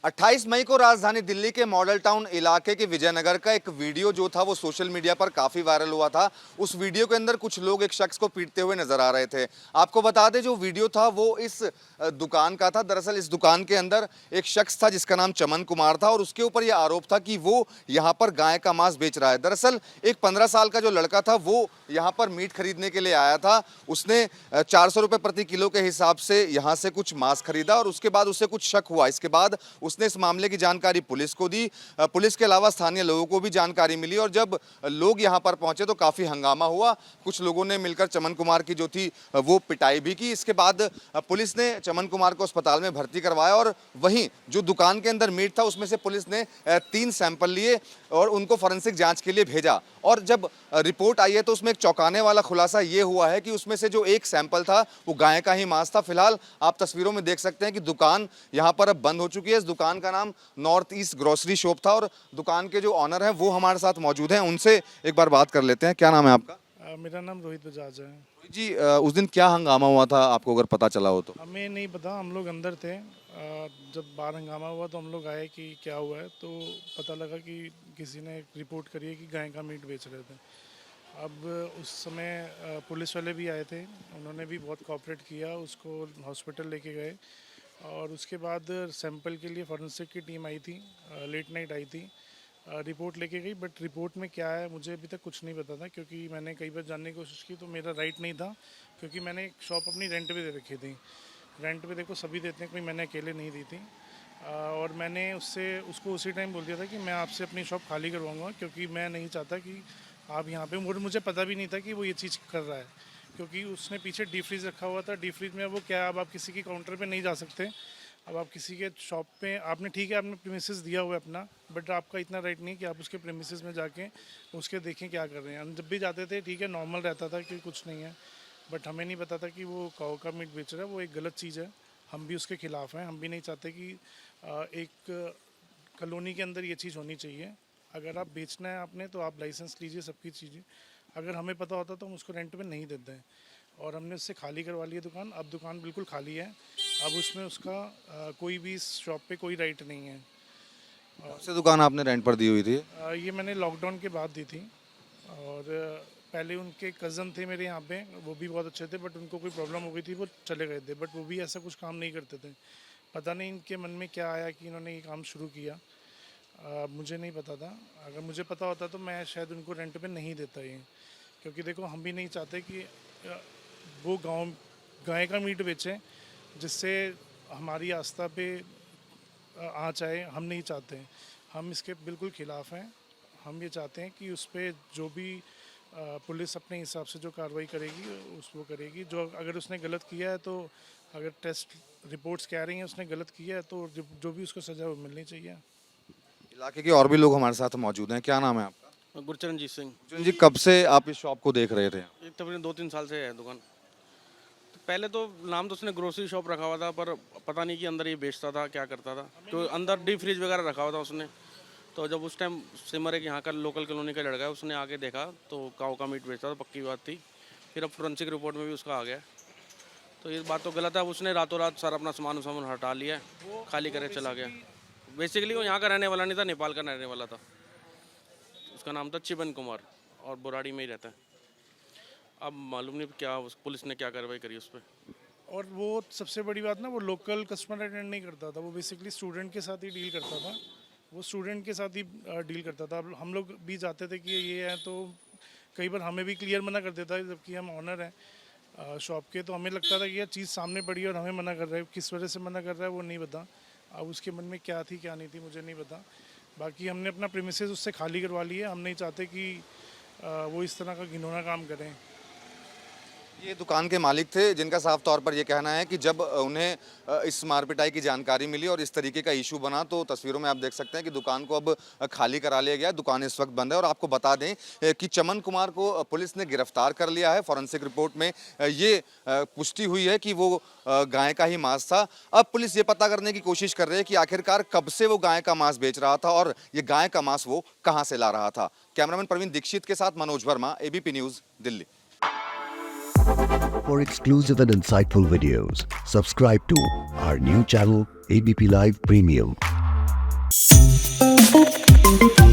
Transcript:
28 मई को राजधानी दिल्ली के मॉडल टाउन इलाके के विजयनगर का एक वीडियो जो था वो सोशल मीडिया पर काफी वायरल हुआ था। उस वीडियो के अंदर कुछ लोग एक शख्स को पीटते हुए नजर आ रहे थे। आपको बता दें जो वीडियो था वो इस दुकान का था। दरअसल इस दुकान के अंदर एक शख्स था जिसका नाम चमन कुमार था और उसके ऊपर यह आरोप था कि वो यहाँ पर गाय का मांस बेच रहा है। दरअसल एक 15 साल का जो लड़का था वो यहाँ पर मीट खरीदने के लिए आया था। उसने 400 रुपए प्रति किलो के हिसाब से यहाँ से कुछ मांस खरीदा और उसके बाद उससे कुछ शक हुआ। इसके बाद उसने इस मामले की जानकारी पुलिस को दी। पुलिस के अलावा स्थानीय लोगों को भी जानकारी मिली और जब लोग यहां पर पहुंचे तो काफी हंगामा हुआ। कुछ लोगों ने मिलकर चमन कुमार की जो थी वो पिटाई भी की। इसके बाद पुलिस ने चमन कुमार को अस्पताल में भर्ती करवाया और वहीं जो दुकान के अंदर मीट था उसमें से पुलिस ने 3 सैंपल लिए और उनको फॉरेंसिक जांच के लिए भेजा। और जब रिपोर्ट आई है तो उसमें एक चौंकाने वाला खुलासा ये हुआ है कि उसमें से जो एक सैंपल था वो गाय का ही मांस था। फिलहाल आप तस्वीरों में देख सकते हैं कि दुकान यहाँ पर अब बंद हो चुकी है। इस दुकान का नाम नॉर्थ ईस्ट ग्रोसरी शॉप था और दुकान के जो ऑनर हैं वो हमारे साथ मौजूद हैं। उनसे एक बार बात कर लेते हैं। क्या नाम है आपका? मेरा नाम रोहित बजाज है। जी उस दिन क्या हंगामा हुआ था आपको अगर पता चला हो तो? हमें नहीं पता, हम लोग अंदर थे। जब बाहर हंगामा हुआ तो हम लोग आए कि क्या हुआ है, तो पता लगा कि किसी ने रिपोर्ट करी है कि गाय का मीट बेच रहे थे। अब उस समय पुलिस वाले भी आए थे, उन्होंने भी बहुत कोऑपरेट किया, उसको हॉस्पिटल लेके गए और उसके बाद सैंपल के लिए फॉरेंसिक की टीम आई थी, लेट नाइट आई थी, रिपोर्ट लेके गई। बट रिपोर्ट में क्या है मुझे अभी तक कुछ नहीं पता था, क्योंकि मैंने कई बार जानने की कोशिश की तो मेरा राइट नहीं था, क्योंकि मैंने एक शॉप अपनी रेंट पे दे रखी थी। रेंट पे देखो सभी देते हैं, कोई मैंने अकेले नहीं दी थी। और मैंने उसको उसी टाइम बोल दिया था कि मैं आपसे अपनी शॉप खाली करवाऊँगा, क्योंकि मैं नहीं चाहता कि आप यहाँ पे, मुझे पता भी नहीं था कि वो ये चीज़ कर रहा है, क्योंकि उसने पीछे डीप फ्रीज रखा हुआ था। डीप फ्रीज में वो क्या, अब आप किसी की काउंटर पे नहीं जा सकते, अब आप किसी के शॉप पे, आपने ठीक है आपने प्रीमिसेस दिया हुआ है अपना, बट आपका इतना राइट नहीं कि आप उसके प्रीमिसेस में जाके उसके देखें क्या कर रहे हैं। हम जब भी जाते थे ठीक है नॉर्मल रहता था कि कुछ नहीं है, बट हमें नहीं पता था कि वो काऊ का मीट बेच रहा है। वो एक गलत चीज़ है, हम भी उसके खिलाफ़ हैं। हम भी नहीं चाहते कि एक कॉलोनी के अंदर ये चीज़ होनी चाहिए। अगर आप बेचना है आपने तो आप लाइसेंस लीजिए, सबकी चीज़ें। अगर हमें पता होता तो हम उसको रेंट पे नहीं देते हैं, और हमने उससे खाली करवा ली है दुकान। अब दुकान बिल्कुल खाली है, अब उसमें उसका कोई भी इस शॉप पे कोई राइट नहीं है। कब से दुकान आपने रेंट पर दी हुई थी? ये मैंने लॉकडाउन के बाद दी थी, और पहले उनके कज़न थे मेरे यहाँ पे, वो भी बहुत अच्छे थे, बट उनको कोई प्रॉब्लम हो गई थी, वो चले गए थे। बट वो भी ऐसा कुछ काम नहीं करते थे, पता नहीं इनके मन में क्या आया कि इन्होंने ये काम शुरू किया। मुझे नहीं पता था, अगर मुझे पता होता तो मैं शायद उनको रेंट पे नहीं देता ये, क्योंकि देखो हम भी नहीं चाहते कि वो गाय का मीट बेचें जिससे हमारी आस्था पे आँच आए। हम नहीं चाहते, हम इसके बिल्कुल ख़िलाफ़ हैं। हम ये चाहते हैं कि उस पर जो भी पुलिस अपने हिसाब से जो कार्रवाई करेगी वो करेगी। जो अगर उसने गलत किया है तो, अगर टेस्ट रिपोर्ट्स कह रही हैं उसने गलत किया है तो जो भी उसको सज़ा वो मिलनी चाहिए। इलाके के और भी लोग हमारे साथ मौजूद हैं। क्या नाम है आपका? गुरचरणजीत सिंह। गुरचरण जी कब से आप इस शॉप को देख रहे थे? एक तकरीबन 2-3 साल से है दुकान। तो पहले तो नाम तो उसने ग्रोसरी शॉप रखा हुआ था, पर पता नहीं कि अंदर ये बेचता था क्या करता था, तो अंदर डीप फ्रिज वगैरह रखा हुआ था उसने। तो जब उस टाइम सिमर एक यहाँ का लोकल कॉलोनी का लड़का है, उसने आके देखा तो काऊ का मीट बेचता था, पक्की बात थी। फिर अब फोरेंसिक रिपोर्ट में भी उसका आ गया, तो ये बात तो गलत है। अब उसने रातों रात सारा अपना सामान हटा लिया, खाली करे चला गया। बेसिकली वो यहाँ का रहने वाला नहीं था, नेपाल का रहने वाला था। उसका नाम था चिमन कुमार और बुराड़ी में ही रहता है। अब मालूम नहीं क्या पुलिस ने क्या कार्रवाई करी उस पर। और वो सबसे बड़ी बात ना, वो लोकल कस्टमर अटेंड नहीं करता था, वो बेसिकली स्टूडेंट के साथ ही डील करता था। वो स्टूडेंट के साथ ही डील करता था। अब हम लोग भी जाते थे कि ये है, तो कई बार हमें भी क्लियर मना कर देता है, जबकि हम ऑनर हैं शॉप के, तो हमें लगता था कि यह चीज़ सामने पड़ी है और हमें मना कर रहा है। किस वजह से मना कर रहा है वो नहीं पता। अब उसके मन में क्या थी क्या नहीं थी मुझे नहीं पता। बाकी हमने अपना प्रीमिसेस उससे खाली करवा लिया। हम नहीं चाहते कि वो इस तरह का घिनौना काम करें। ये दुकान के मालिक थे जिनका साफ तौर पर यह कहना है कि जब उन्हें इस मारपिटाई की जानकारी मिली और इस तरीके का इशू बना तो तस्वीरों में आप देख सकते हैं कि दुकान को अब खाली करा लिया गया। दुकान इस वक्त बंद है और आपको बता दें कि चमन कुमार को पुलिस ने गिरफ्तार कर लिया है। फॉरेंसिक रिपोर्ट में ये पुष्टि हुई है कि वो गाय का ही मांस था। अब पुलिस ये पता करने की कोशिश कर रही है कि आखिरकार कब से वो गाय का मांस बेच रहा था और ये गाय का मांस वो कहाँ से ला रहा था। कैमरामैन प्रवीण दीक्षित के साथ Manoj Verma, ABP news, Delhi. For exclusive and insightful videos, subscribe to our new channel ABP Live Premium. है।